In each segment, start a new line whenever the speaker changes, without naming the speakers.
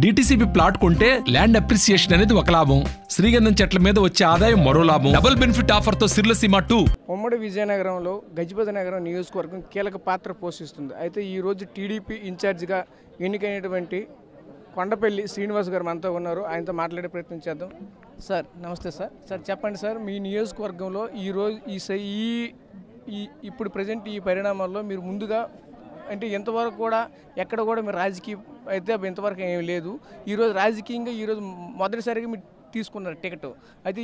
DTCP plot కొంటే land appreciation అనేది ఒక లాభం, శ్రీగంధం చెట్ల మీద వచ్చే ఆదాయం మరో లాభం. డబుల్ బెనిఫిట్ ఆఫర్ తో సిర్లసీమ 2
ఉమ్మడి విజయనగరంలో గజపతి నగరం నియోజకవర్గం కీలక పాత్ర పోషిస్తుంది. అయితే ఈ రోజు టీడీపీ ఇన్ఛార్జిగా ఎన్నికైనటువంటి కొండపల్లి శ్రీనివాస్ గారు మనతో ఉన్నారు. ఆయనతో మాట్లాడే ప్రయత్నం చేద్దాం. సార్ నమస్తే సార్. సార్ చెప్పండి సార్, మీ నియోజకవర్గంలో ఈరోజు ఇప్పుడు ప్రజెంట్ ఈ పరిణామాల్లో మీరు ముందుగా అంటే ఇంతవరకు కూడా ఎక్కడ కూడా మీరు రాజకీయ అయితే ఇంతవరకు ఏమీ లేదు. ఈరోజు రాజకీయంగా ఈరోజు మొదటిసారిగా మీరు తీసుకున్నారు టికెట్. అయితే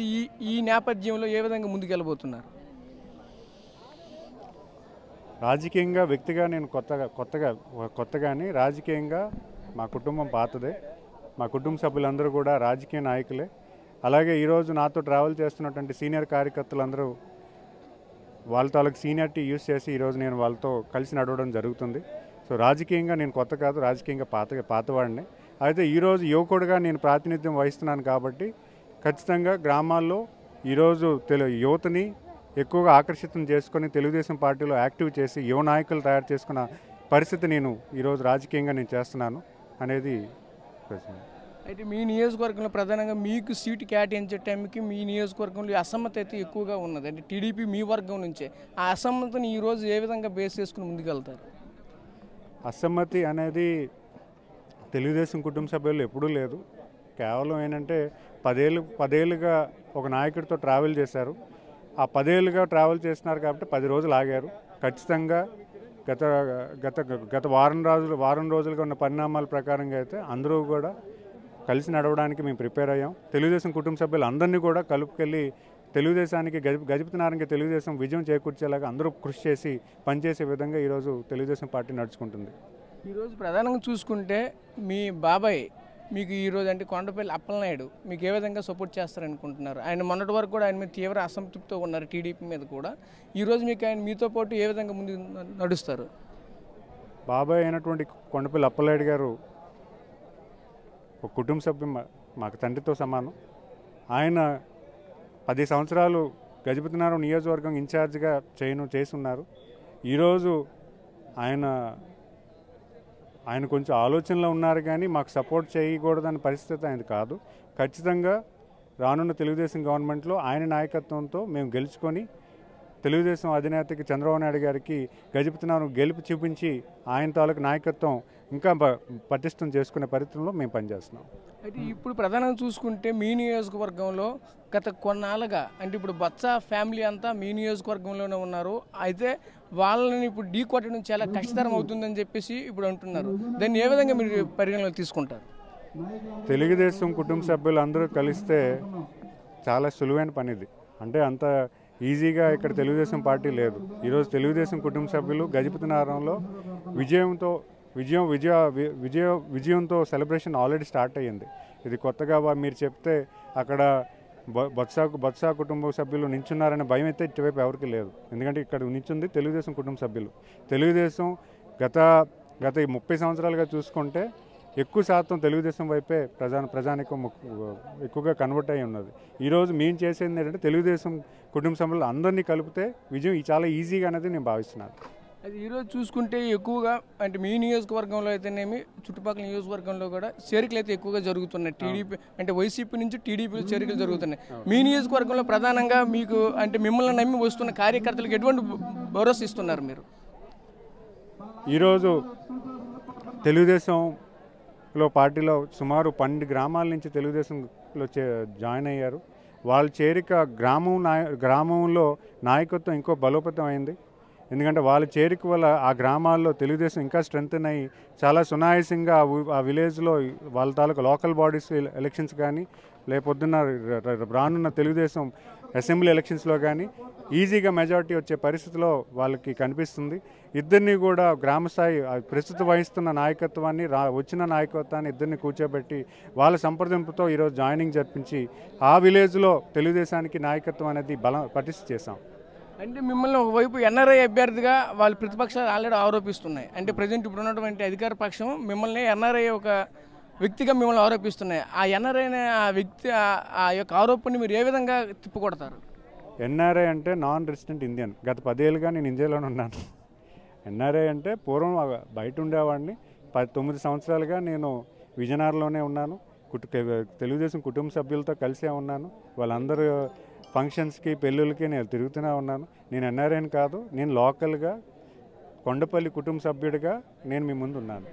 ఈ నేపథ్యంలో ఏ విధంగా ముందుకెళ్ళబోతున్నారు?
రాజకీయంగా వ్యక్తిగా నేను కొత్తగాని రాజకీయంగా మా కుటుంబం పాతదే. మా కుటుంబ సభ్యులందరూ కూడా రాజకీయ నాయకులే. అలాగే ఈరోజు నాతో ట్రావెల్ చేస్తున్నటువంటి సీనియర్ కార్యకర్తలందరూ వాళ్ళ తాలూకు సీనియారిటీ యూజ్ చేసి ఈరోజు నేను వాళ్ళతో కలిసి నడవడం జరుగుతుంది. సో రాజకీయంగా నేను కొత్త కాదు, రాజకీయంగా పాతవాడిని. అయితే ఈరోజు యువకుడుగా నేను ప్రాతినిధ్యం వహిస్తున్నాను కాబట్టి ఖచ్చితంగా గ్రామాల్లో ఈరోజు యువతని ఎక్కువగా ఆకర్షితం చేసుకొని తెలుగుదేశం పార్టీలో యాక్టివ్ చేసి యువ నాయకులు తయారు చేసుకున్న పరిస్థితి నేను ఈరోజు రాజకీయంగా నేను చేస్తున్నాను అనేది ప్రశ్న.
అయితే మీ నియోజకవర్గంలో ప్రధానంగా మీకు సీటు కేటాయించే టైంకి మీ నియోజకవర్గంలో అసమ్మతి అయితే ఎక్కువగా ఉన్నది. అంటే టీడీపీ మీ వర్గం నుంచే ఆ అసమ్మతిని ఈరోజు ఏ విధంగా బేస్ చేసుకుని ముందుకెళ్తారు?
అసమ్మతి అనేది తెలుగుదేశం కుటుంబ సభ్యులు ఎప్పుడూ లేదు. కేవలం ఏంటంటే పదేళ్ళుగా ఒక నాయకుడితో ట్రావెల్ చేశారు. ఆ 10 ఏళ్ళుగా ట్రావెల్ చేస్తున్నారు కాబట్టి 10 రోజులు ఆగారు. ఖచ్చితంగా గత వారం రోజులుగా ఉన్న పరిణామాల ప్రకారంగా అయితే అందరూ కూడా కలిసి నడవడానికి మేము ప్రిపేర్ అయ్యాం. తెలుగుదేశం కుటుంబ సభ్యులు అందరినీ కూడా కలుపుకెళ్ళి తెలుగుదేశానికి గజపతి నగరానికి తెలుగుదేశం విజయం చేకూర్చేలాగా అందరూ కృషి చేసి పనిచేసే విధంగా ఈరోజు తెలుగుదేశం పార్టీ నడుచుకుంటుంది.
ఈరోజు ప్రధానంగా చూసుకుంటే మీ బాబాయ్ మీకు ఈరోజు అంటే కొండపల్లి అప్పలనాయుడు మీకు ఏ విధంగా సపోర్ట్ చేస్తారనుకుంటున్నారు? ఆయన మొన్నటి వరకు కూడా ఆయన మీద తీవ్ర అసంతృప్తితో ఉన్నారు, టీడీపీ మీద కూడా. ఈరోజు మీకు ఆయన మీతో పాటు ఏ విధంగా ముందు నడుస్తారు?
బాబాయ్ అయినటువంటి కొండపల్లి అప్పలనాయుడు గారు ఒక కుటుంబ సభ్యం, మాకు తండ్రితో సమానం. ఆయన 10 సంవత్సరాలు గజపతి నగరం నియోజకవర్గం ఇన్ఛార్జిగా చేస్తున్నారు. ఈరోజు ఆయన కొంచెం ఆలోచనలో ఉన్నారు, కానీ మాకు సపోర్ట్ చేయకూడదన్న పరిస్థితి ఆయన కాదు. ఖచ్చితంగా రానున్న తెలుగుదేశం గవర్నమెంట్లో ఆయన నాయకత్వంతో మేము గెలుచుకొని తెలుగుదేశం అధినేతకి చంద్రబాబు నాయుడు గారికి గజపతి నగరం గెలుపు చూపించి ఆయన తాలూకు నాయకత్వం ఇంకా పటిష్టం చేసుకునే పరిస్థితుల్లో మేము పనిచేస్తున్నాం.
అయితే ఇప్పుడు ప్రధానంగా చూసుకుంటే మీ నియోజకవర్గంలో గత కొన్నాళ్ళుగా అంటే ఇప్పుడు బొత్స ఫ్యామిలీ అంతా మీ నియోజకవర్గంలోనే ఉన్నారు. అయితే వాళ్ళని ఇప్పుడు ఢీ కొట్టడం చాలా కష్టతరం అవుతుందని చెప్పేసి ఇప్పుడు అంటున్నారు. దాన్ని ఏ విధంగా మీరు పరిగణలోకి తీసుకుంటారు?
తెలుగుదేశం కుటుంబ సభ్యులు అందరూ కలిస్తే చాలా సులువైన పని ఇది. అంటే అంత ఈజీగా ఇక్కడ తెలుగుదేశం పార్టీ లేదు. ఈరోజు తెలుగుదేశం కుటుంబ సభ్యులు గజపతి నగరంలో విజయంతో సెలబ్రేషన్ ఆల్రెడీ స్టార్ట్ అయ్యింది. ఇది కొత్తగా మీరు చెప్తే అక్కడ బొత్స కుటుంబ సభ్యులు నించున్నారనే భయం అయితే ఇటువైపు ఎవరికి లేదు. ఎందుకంటే ఇక్కడ నించుంది తెలుగుదేశం కుటుంబ సభ్యులు. తెలుగుదేశం గత 30 సంవత్సరాలుగా చూసుకుంటే ఎక్కువ శాతం తెలుగుదేశం వైపే ప్రజానికం ఎక్కువగా కన్వర్ట్ అయి ఉన్నది. ఈరోజు మేము చేసేది ఏంటంటే తెలుగుదేశం కుటుంబ సభ్యులు అందరినీ కలిపితే విజయం చాలా ఈజీగా అనేది నేను భావిస్తున్నాను.
అది ఈరోజు చూసుకుంటే ఎక్కువగా అంటే మీ నియోజకవర్గంలో అయితేనేమి చుట్టుపక్కల నియోజకవర్గంలో కూడా చేరికలు అయితే ఎక్కువగా జరుగుతున్నాయి. టీడీపీ అంటే వైసీపీ నుంచి టీడీపీ చేరికలు జరుగుతున్నాయి. మీ నియోజకవర్గంలో ప్రధానంగా మీకు అంటే మిమ్మల్ని నమ్మి వస్తున్న కార్యకర్తలకు ఎటువంటి భరోసా ఇస్తున్నారు మీరు?
ఈరోజు తెలుగుదేశంలో పార్టీలో సుమారు 12 గ్రామాల నుంచి తెలుగుదేశంలో జాయిన్ అయ్యారు. వాళ్ళ చేరిక గ్రామంలో నాయకత్వం ఇంకో బలోపేతం అయింది. ఎందుకంటే వాళ్ళ చేరిక వల్ల ఆ గ్రామాల్లో తెలుగుదేశం ఇంకా స్ట్రెంగ్తన్ అయ్యి చాలా సునాయాసంగా ఆ విలేజ్లో వాళ్ళ తాలూకు లోకల్ బాడీస్ ఎలక్షన్స్ కానీ లేకపోతున్న రానున్న తెలుగుదేశం అసెంబ్లీ ఎలక్షన్స్లో కానీ ఈజీగా మెజారిటీ వచ్చే పరిస్థితిలో వాళ్ళకి కనిపిస్తుంది. ఇద్దరిని కూడా గ్రామస్థాయి ప్రస్తుతం వహిస్తున్న నాయకత్వాన్ని వచ్చిన నాయకత్వాన్ని ఇద్దరిని కూర్చోబెట్టి వాళ్ళ సంప్రదింపుతో ఈరోజు జాయినింగ్ జరిపించి ఆ విలేజ్లో తెలుగుదేశానికి నాయకత్వం అనేది పటిష్ట చేశాం.
అంటే మిమ్మల్ని ఒకవైపు ఎన్ఆర్ఐ అభ్యర్థిగా వాళ్ళ ప్రతిపక్షాలు ఆల్రెడీ ఆరోపిస్తున్నాయి. అంటే ప్రజెంట్ ఇప్పుడు ఉన్నటువంటి అధికార పక్షం మిమ్మల్ని ఎన్ఆర్ఐ ఒక వ్యక్తిగా మిమ్మల్ని ఆరోపిస్తున్నాయి. ఆ ఎన్ఆర్ఐ ఆ వ్యక్తి ఆ యొక్క ఆరోపణని మీరు ఏ విధంగా తిప్పుకొడతారు?
ఎన్ఆర్ఐ అంటే నాన్ రెసిడెంట్ ఇండియన్. గత 10 ఏళ్ళుగా నేను ఇండియాలోనే ఉన్నాను. ఎన్ఆర్ఐ అంటే పూర్వం బయట ఉండేవాడిని. 9 సంవత్సరాలుగా నేను విజయనగరంలోనే ఉన్నాను. తెలుగుదేశం కుటుంబ సభ్యులతో కలిసే ఉన్నాను. వాళ్ళందరూ ఫంక్షన్స్కి పెళ్ళిళ్ళకి నేను తిరుగుతూనే ఉన్నాను. నేను ఎన్ఆర్ఐని కాదు, నేను లోకల్గా కొండపల్లి కుటుంబ సభ్యుడిగా నేను మీ ముందు ఉన్నాను.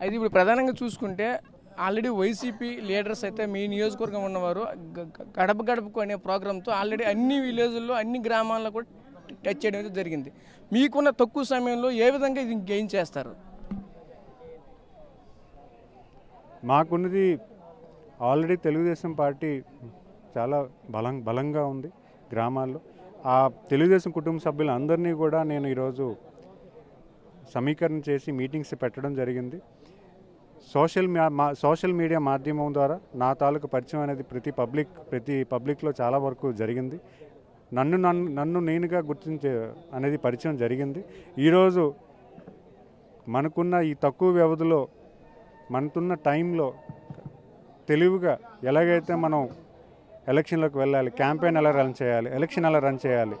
అయితే ఇప్పుడు ప్రధానంగా చూసుకుంటే ఆల్రెడీ వైసీపీ లీడర్స్ అయితే మీ నియోజకవర్గం ఉన్నవారు గడప గడపకు అనే ప్రోగ్రాంతో ఆల్రెడీ అన్ని విలేజ్ల్లో అన్ని గ్రామాల్లో కూడా టచ్ చేయడం అయితే జరిగింది. మీకున్న తక్కువ సమయంలో ఏ విధంగా ఇది గెయిన్ చేస్తారు?
మాకున్నది ఆల్రెడీ తెలుగుదేశం పార్టీ చాలా బలంగా ఉంది గ్రామాల్లో. ఆ తెలుగుదేశం కుటుంబ సభ్యులందరినీ కూడా నేను ఈరోజు సమీకరణ చేసి మీటింగ్స్ పెట్టడం జరిగింది. సోషల్ మీడియా మాధ్యమం ద్వారా నా తాలూకు పరిచయం అనేది ప్రతి పబ్లిక్లో చాలా వరకు జరిగింది. నన్ను నేనుగా గుర్తించే అనేది పరిచయం జరిగింది. ఈరోజు మనకున్న ఈ తక్కువ వ్యవధిలో మనకున్న టైంలో తెలివిగా ఎలాగైతే మనం ఎలక్షన్లోకి వెళ్ళాలి, క్యాంపెయిన్ ఎలా రన్ చేయాలి, ఎలక్షన్ ఎలా రన్ చేయాలి,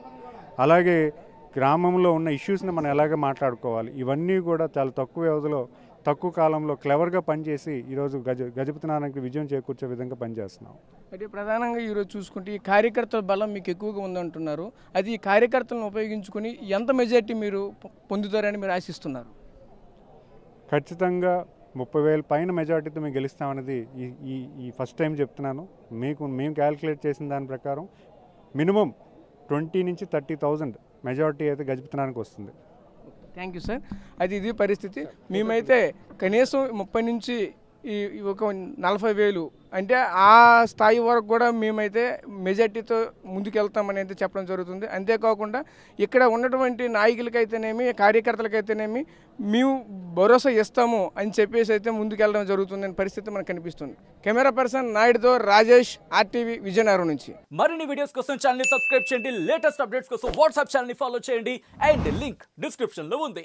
అలాగే గ్రామంలో ఉన్న ఇష్యూస్ని మనం ఎలాగ మాట్లాడుకోవాలి, ఇవన్నీ కూడా చాలా తక్కువ వ్యవధిలో తక్కువ కాలంలో క్లవర్గా పనిచేసి ఈరోజు గజపతినారాయణకి విజయం చేకూర్చే విధంగా పనిచేస్తున్నాం.
అయితే ప్రధానంగా ఈరోజు చూసుకుంటే ఈ కార్యకర్తల బలం మీకు ఎక్కువగా ఉందంటున్నారు. అది ఈ కార్యకర్తలను ఉపయోగించుకొని ఎంత మెజార్టీ మీరు పొందుతారని మీరు ఆశిస్తున్నారు?
ఖచ్చితంగా 30,000 పైన మెజార్టీతో మేము గెలుస్తామనేది ఈ ఫస్ట్ టైం చెప్తున్నాను. మేము క్యాలిక్యులేట్ చేసిన దాని ప్రకారం మినిమం 20 నుంచి 30,000 మెజార్టీ అయితే గజపతినారాయణకి వస్తుంది.
Thank you sir. అది ఇది పరిస్థితి. మేమైతే కనీసం 30 నుంచి ఒక 40,000 అంటే ఆ స్థాయి వరకు కూడా మేమైతే మెజార్టీతో ముందుకెళ్తామని చెప్పడం జరుగుతుంది. అంతేకాకుండా ఇక్కడ ఉన్నటువంటి నాయకులకైతేనేమి కార్యకర్తలకైతేనేమి మేము భరోసా ఇస్తాము అని చెప్పేసి అయితే ముందుకెళ్ళడం జరుగుతుందని పరిస్థితి మనకు కనిపిస్తుంది. కెమెరా పర్సన్ నాయుడుతో రాజేష్, RTV విజయనగరం నుంచి.
మరిన్ని వీడియోస్ కోసం ఛానల్ సబ్స్క్రైబ్ చేయండి. లేటెస్ట్ అప్డేట్స్ కోసం వాట్సాప్ ఛానల్ ఫాలో చేయండి. అండ్ లింక్ డిస్క్రిప్షన్ లో ఉంది.